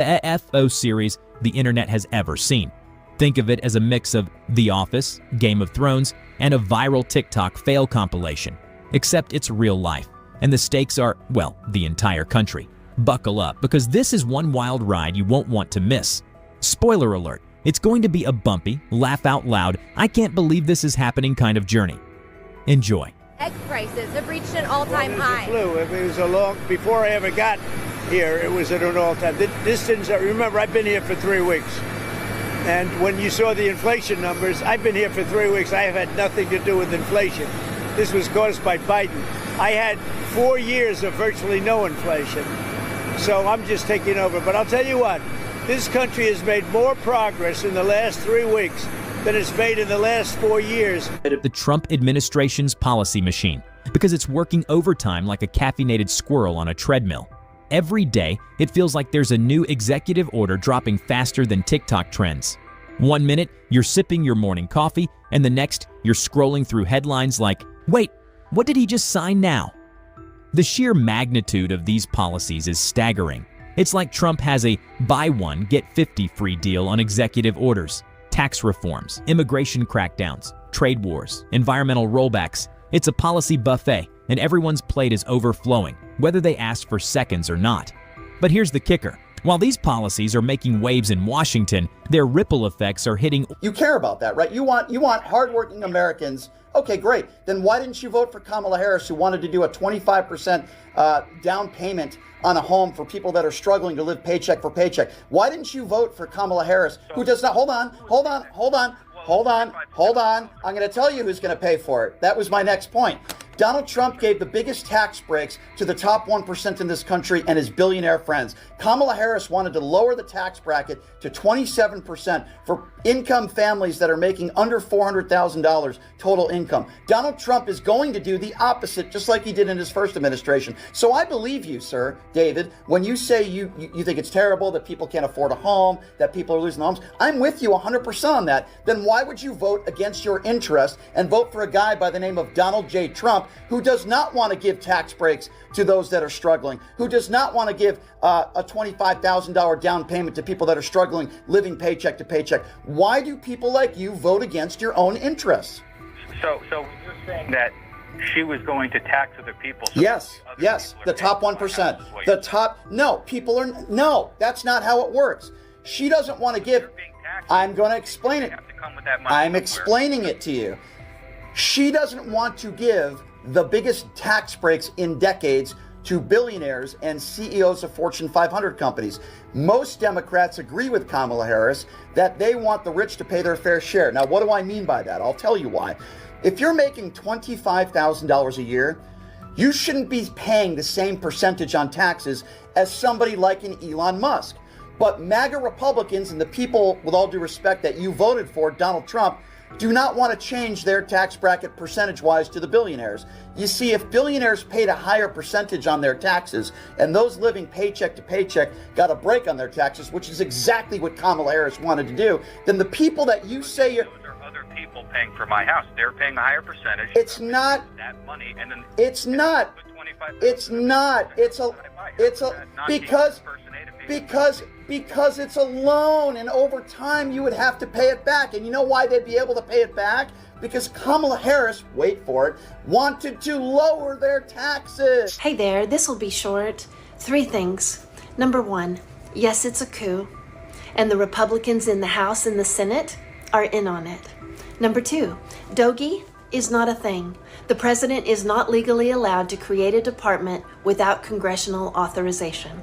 The FO series the internet has ever seen. Think of it as a mix of The Office, Game of Thrones, and a viral TikTok fail compilation. Except it's real life, and the stakes are, well, the entire country. Buckle up, because this is one wild ride you won't want to miss. Spoiler alert, it's going to be a bumpy, laugh out loud, I can't believe this is happening kind of journey. Enjoy. Egg prices have reached an all-time high. It was a long, before I ever got here, it was at an all-time. This didn't, remember, I've been here for 3 weeks. And when you saw the inflation numbers, I've been here for 3 weeks. I have had nothing to do with inflation. This was caused by Biden. I had 4 years of virtually no inflation. So I'm just taking over. But I'll tell you what, this country has made more progress in the last 3 weeks than it's made in the last 4 years. The Trump administration's policy machine, because it's working overtime like a caffeinated squirrel on a treadmill. Every day, it feels like there's a new executive order dropping faster than TikTok trends. 1 minute, you're sipping your morning coffee, and the next, you're scrolling through headlines like, wait, what did he just sign now? The sheer magnitude of these policies is staggering. It's like Trump has a buy one, get 50 free deal on executive orders, tax reforms, immigration crackdowns, trade wars, environmental rollbacks. It's a policy buffet, and everyone's plate is overflowing, whether they asked for seconds or not. But here's the kicker. While these policies are making waves in Washington, their ripple effects are hitting. You care about that, right? You want hardworking Americans. Okay, great. Then why didn't you vote for Kamala Harris, who wanted to do a 25% down payment on a home for people that are struggling to live paycheck for paycheck? Why didn't you vote for Kamala Harris, who does not? Hold on. I'm going to tell you who's going to pay for it. That was my next point. Donald Trump gave the biggest tax breaks to the top 1% in this country and his billionaire friends. Kamala Harris wanted to lower the tax bracket to 27% for income families that are making under $400,000 total income. Donald Trump is going to do the opposite, just like he did in his first administration. So I believe you, sir, David, when you say you think it's terrible that people can't afford a home, that people are losing homes. I'm with you 100% on that. Then why would you vote against your interest and vote for a guy by the name of Donald J. Trump, who does not want to give tax breaks to those that are struggling, who does not want to give a $25,000 down payment to people that are struggling, living paycheck to paycheck? Why do people like you vote against your own interests? So you're saying that she was going to tax other people? So yes, the top 1%. No, that's not how it works. She doesn't want to give. I'm going to explain it. I'm explaining it to you. She doesn't want to give the biggest tax breaks in decades to billionaires and CEOs of Fortune 500 companies. Most Democrats agree with Kamala Harris that they want the rich to pay their fair share. Now, what do I mean by that? I'll tell you why. If you're making $25,000 a year, you shouldn't be paying the same percentage on taxes as somebody like an Elon Musk. But MAGA Republicans and the people, with all due respect, that you voted for, Donald Trump, do not want to change their tax bracket percentage-wise to the billionaires. You see, if billionaires paid a higher percentage on their taxes and those living paycheck to paycheck got a break on their taxes, which is exactly what Kamala Harris wanted to do, then the people that you say you're... Those are other people paying for my house. They're paying a higher percentage. It's not... That money, and then... It's not... It's not... It's a... Because it's a loan, and over time you would have to pay it back. And you know why they'd be able to pay it back? Because Kamala Harris, wait for it, wanted to lower their taxes. Hey there, this will be short. 3 things. Number 1, yes, it's a coup, and the Republicans in the House and the Senate are in on it. Number 2, Doge is not a thing. The president is not legally allowed to create a department without congressional authorization.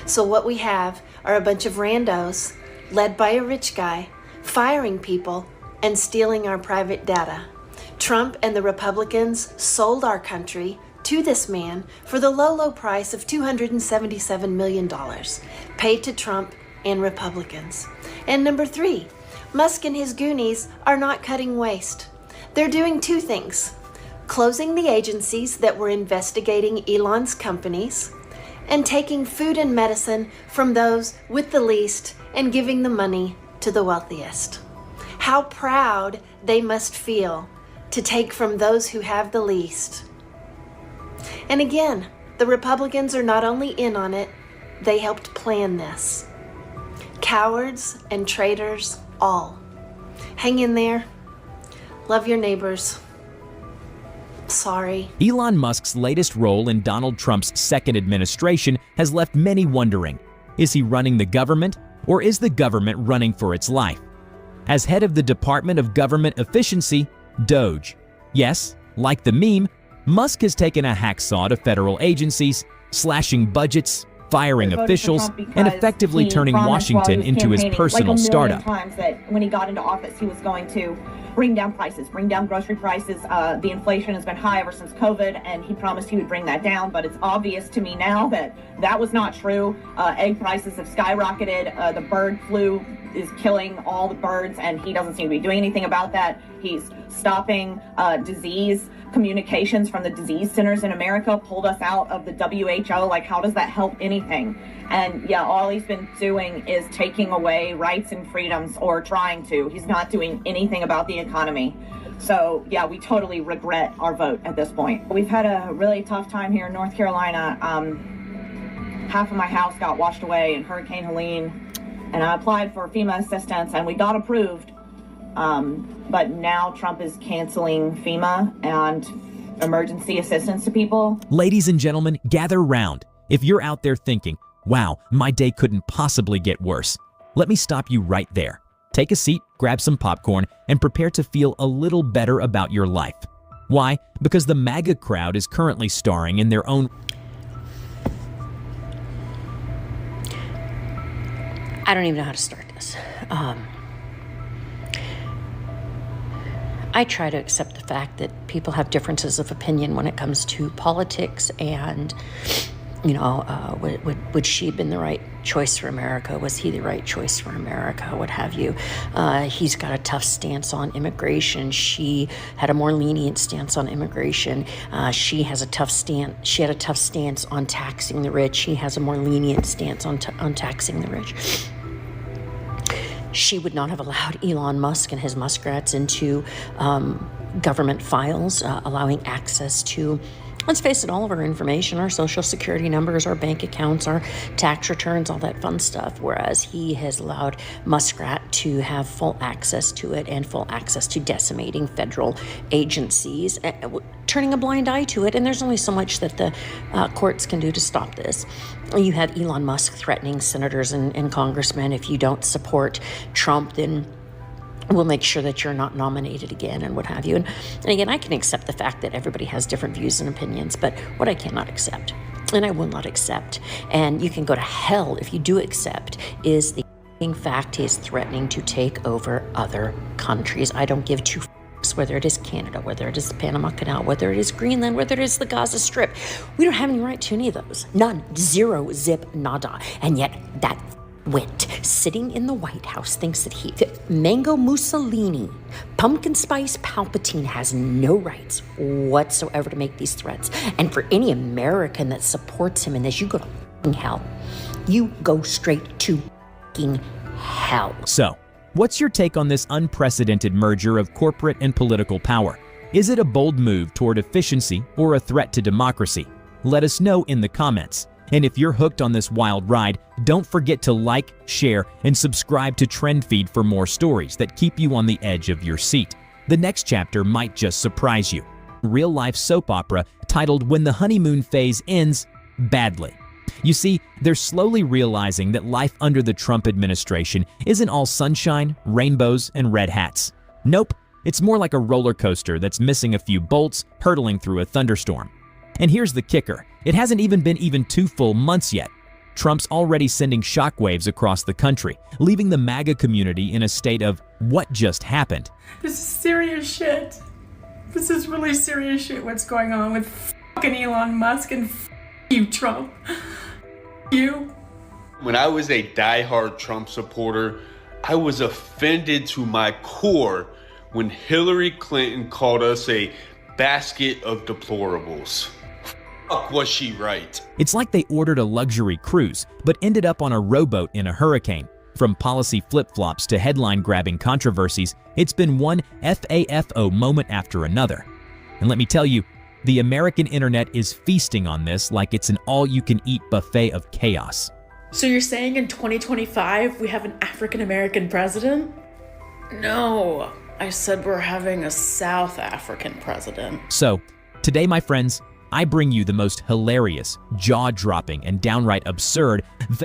So what we have are a bunch of randos, led by a rich guy, firing people and stealing our private data. Trump and the Republicans sold our country to this man for the low price of $277 million, paid to Trump and Republicans. And number 3, Musk and his goonies are not cutting waste. They're doing 2 things: closing the agencies that were investigating Elon's companies, and taking food and medicine from those with the least and giving the money to the wealthiest. How proud they must feel to take from those who have the least. And again, the Republicans are not only in on it, they helped plan this. Cowards and traitors, all. Hang in there. Love your neighbors. Sorry. Elon Musk's latest role in Donald Trump's second administration has left many wondering, is he running the government, or is the government running for its life? As head of the Department of Government Efficiency, Doge. Yes, like the meme, Musk has taken a hacksaw to federal agencies, slashing budgets, firing officials, and effectively turning Washington into his personal startup. Times that when he got into office, he was going to bring down prices, bring down grocery prices. The inflation has been high ever since COVID, and he promised he would bring that down. But it's obvious to me now that that was not true. Egg prices have skyrocketed. The bird flu is killing all the birds, and he doesn't seem to be doing anything about that. He's stopping disease communications from the disease centers in America, pulled us out of the WHO. Like, how does that help anything? And yeah, all he's been doing is taking away rights and freedoms, or trying to. He's not doing anything about the economy. So yeah, we totally regret our vote at this point. We've had a really tough time here in North Carolina. Half of my house got washed away in Hurricane Helene, and I applied for FEMA assistance and we got approved. But now Trump is canceling FEMA and emergency assistance to people. Ladies and gentlemen, gather round. If you're out there thinking, wow, my day couldn't possibly get worse, let me stop you right there. Take a seat, grab some popcorn, and prepare to feel a little better about your life. Why? Because the MAGA crowd is currently starring in their own... I don't even know how to start this. I try to accept the fact that people have differences of opinion when it comes to politics, and, you know, would she have been the right choice for America? Was he the right choice for America? What have you? He's got a tough stance on immigration. She had a more lenient stance on immigration. She had a tough stance on taxing the rich. He has a more lenient stance on taxing the rich. She would not have allowed Elon Musk and his muskrats into government files, allowing access to, let's face it, all of our information, our social security numbers, our bank accounts, our tax returns, all that fun stuff, whereas he has allowed Muskrat to have full access to it and full access to decimating federal agencies, turning a blind eye to it. And there's only so much that the courts can do to stop this. You have Elon Musk threatening senators and congressmen, if you don't support Trump, then we'll make sure that you're not nominated again, and what have you. And again, I can accept the fact that everybody has different views and opinions, but what I cannot accept, and I will not accept, and you can go to hell if you do accept, is the fact he is threatening to take over other countries. I don't give two whether it is Canada, whether it is the Panama Canal, whether it is Greenland, whether it is the Gaza Strip. We don't have any right to any of those. None. Zero. Zip. Nada. And yet that wit sitting in the White House thinks that Mango Mussolini, Pumpkin Spice Palpatine, has no rights whatsoever to make these threats. And for any American that supports him in this, you go to f***ing hell. You go straight to f***ing hell. So, what's your take on this unprecedented merger of corporate and political power? Is it a bold move toward efficiency or a threat to democracy? Let us know in the comments. And if you're hooked on this wild ride, don't forget to like, share, and subscribe to Trend Feed for more stories that keep you on the edge of your seat. The next chapter might just surprise you. Real-life soap opera titled When the Honeymoon Phase Ends Badly. You see, they're slowly realizing that life under the Trump administration isn't all sunshine, rainbows, and red hats. Nope, it's more like a roller coaster that's missing a few bolts, hurtling through a thunderstorm. And here's the kicker. It hasn't even been 2 full months yet. Trump's already sending shockwaves across the country, leaving the MAGA community in a state of what just happened. This is serious shit. This is really serious shit what's going on with fucking Elon Musk and you, Trump. You. When I was a diehard Trump supporter, I was offended to my core when Hillary Clinton called us a basket of deplorables. Fuck, was she right? It's like they ordered a luxury cruise, but ended up on a rowboat in a hurricane. From policy flip-flops to headline-grabbing controversies, it's been one FAFO moment after another. And let me tell you, the American internet is feasting on this like it's an all-you-can-eat buffet of chaos. So you're saying in 2025 we have an African American president? No, I said we're having a South African president. So, today, my friends, I bring you the most hilarious, jaw-dropping, and downright absurd.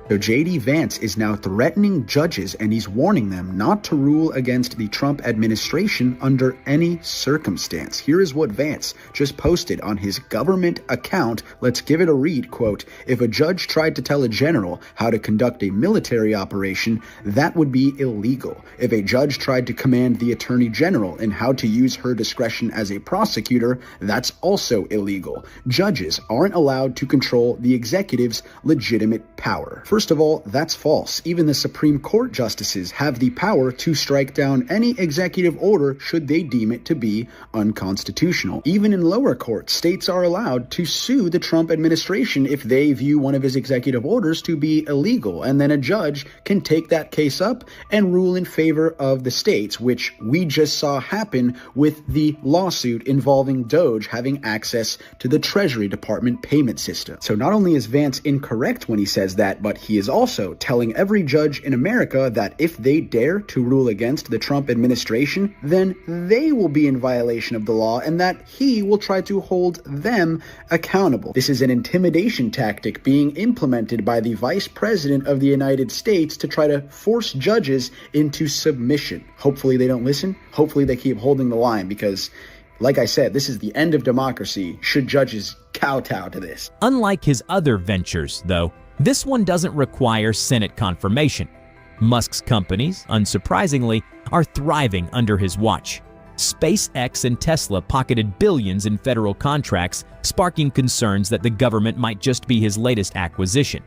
So J.D. Vance is now threatening judges, and he's warning them not to rule against the Trump administration under any circumstance. Here is what Vance just posted on his government account. Let's give it a read. Quote, "If a judge tried to tell a general how to conduct a military operation, that would be illegal. If a judge tried to command the attorney general in how to use her discretion as a prosecutor, that's also illegal. Judges aren't allowed to control the executive's legitimate power." First of all, that's false. Even the Supreme Court justices have the power to strike down any executive order should they deem it to be unconstitutional. Even in lower courts, states are allowed to sue the Trump administration if they view one of his executive orders to be illegal, and then a judge can take that case up and rule in favor of the states, which we just saw happen with the lawsuit involving Doge having access to the Treasury Department payment system. So not only is Vance incorrect when he says that, but he is also telling every judge in America that if they dare to rule against the Trump administration, then they will be in violation of the law and that he will try to hold them accountable. This is an intimidation tactic being implemented by the Vice President of the United States to try to force judges into submission. Hopefully they don't listen. Hopefully they keep holding the line because, like I said, this is the end of democracy should judges kowtow to this. Unlike his other ventures, though, this one doesn't require Senate confirmation. Musk's companies, unsurprisingly, are thriving under his watch. SpaceX and Tesla pocketed billions in federal contracts, sparking concerns that the government might just be his latest acquisition.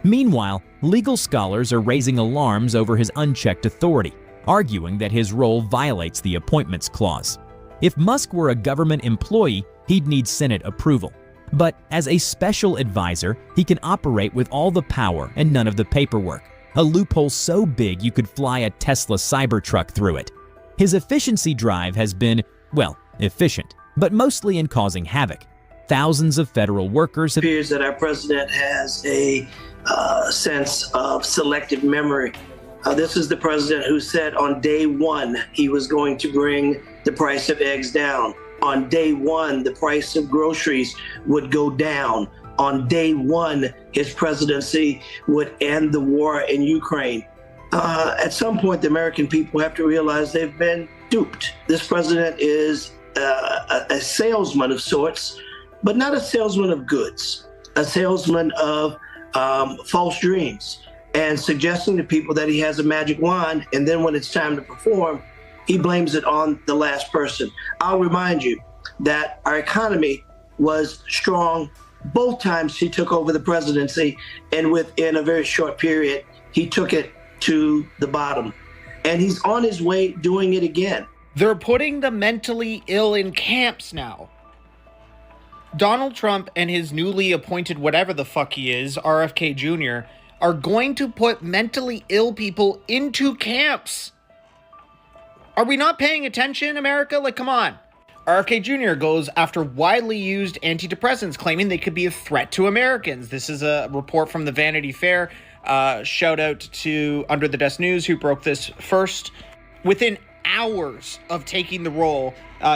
Meanwhile, legal scholars are raising alarms over his unchecked authority, arguing that his role violates the Appointments Clause. If Musk were a government employee, he'd need Senate approval. But as a special advisor, he can operate with all the power and none of the paperwork, a loophole so big you could fly a Tesla Cybertruck through it. His efficiency drive has been, well, efficient, but mostly in causing havoc. Thousands of federal workers have... It appears that our president has a sense of selective memory. This is the president who said on day one he was going to bring the price of eggs down. On day one, the price of groceries would go down. On day one, his presidency would end the war in Ukraine. At some point, the American people have to realize they've been duped. This president is a salesman of sorts, but not a salesman of goods, a salesman of false dreams, and suggesting to people that he has a magic wand, and then when it's time to perform, he blames it on the last person. I'll remind you that our economy was strong both times he took over the presidency, and within a very short period, he took it to the bottom. And he's on his way doing it again. They're putting the mentally ill in camps now. Donald Trump and his newly appointed whatever the fuck he is, RFK Jr., are going to put mentally ill people into camps. Are we not paying attention, America? Like, come on. RFK Jr. goes after widely used antidepressants, claiming they could be a threat to Americans. This is a report from the Vanity Fair. Shout out to Under the Desk News, who broke this first. Within hours of taking the role,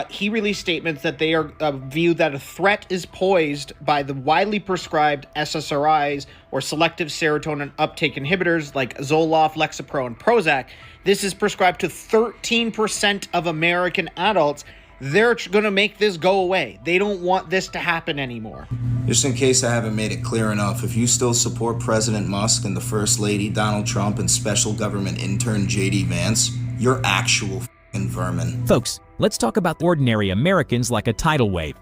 he released statements that they are view that a threat is posed by the widely prescribed SSRIs, or selective serotonin uptake inhibitors, like Zoloft, Lexapro, and Prozac. This is prescribed to 13% of American adults. They're going to make this go away. They don't want this to happen anymore. Just in case I haven't made it clear enough, if you still support President Musk and the First Lady, Donald Trump, and Special Government Intern J.D. Vance, you're actual f***ing vermin. Folks, let's talk about ordinary Americans like a tidal wave.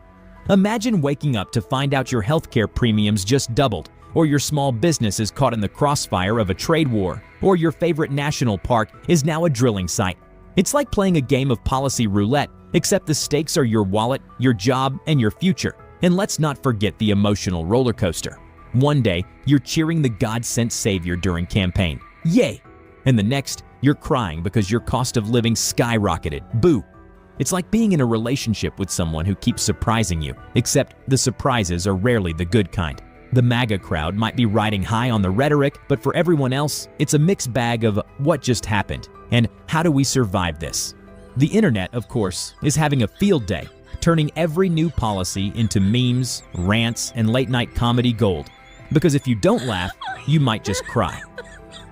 Imagine waking up to find out your healthcare premiums just doubled, or your small business is caught in the crossfire of a trade war, or your favorite national park is now a drilling site. It's like playing a game of policy roulette, except the stakes are your wallet, your job, and your future. And let's not forget the emotional roller coaster. One day, you're cheering the God-sent savior during campaign. Yay! And the next, you're crying because your cost of living skyrocketed. Boo! It's like being in a relationship with someone who keeps surprising you, except the surprises are rarely the good kind. The MAGA crowd might be riding high on the rhetoric, but for everyone else, it's a mixed bag of what just happened and how do we survive this. The internet, of course, is having a field day, turning every new policy into memes, rants, and late-night comedy gold. Because if you don't laugh, you might just cry.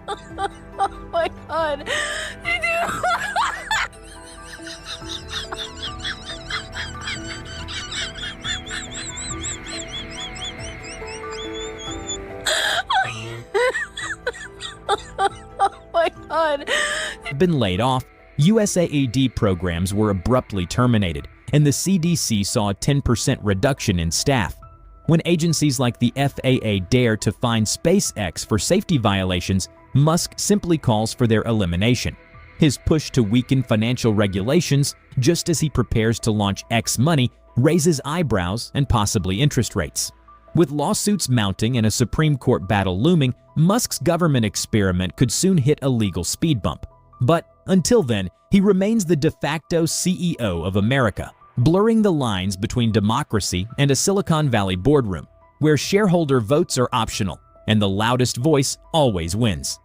Oh my God. Oh my God. Been laid off, USAID programs were abruptly terminated, and the CDC saw a 10% reduction in staff. When agencies like the FAA dare to fine SpaceX for safety violations, Musk simply calls for their elimination. His push to weaken financial regulations, just as he prepares to launch X money, raises eyebrows and possibly interest rates. With lawsuits mounting and a Supreme Court battle looming, Musk's government experiment could soon hit a legal speed bump. But until then, he remains the de facto CEO of America, blurring the lines between democracy and a Silicon Valley boardroom, where shareholder votes are optional and the loudest voice always wins.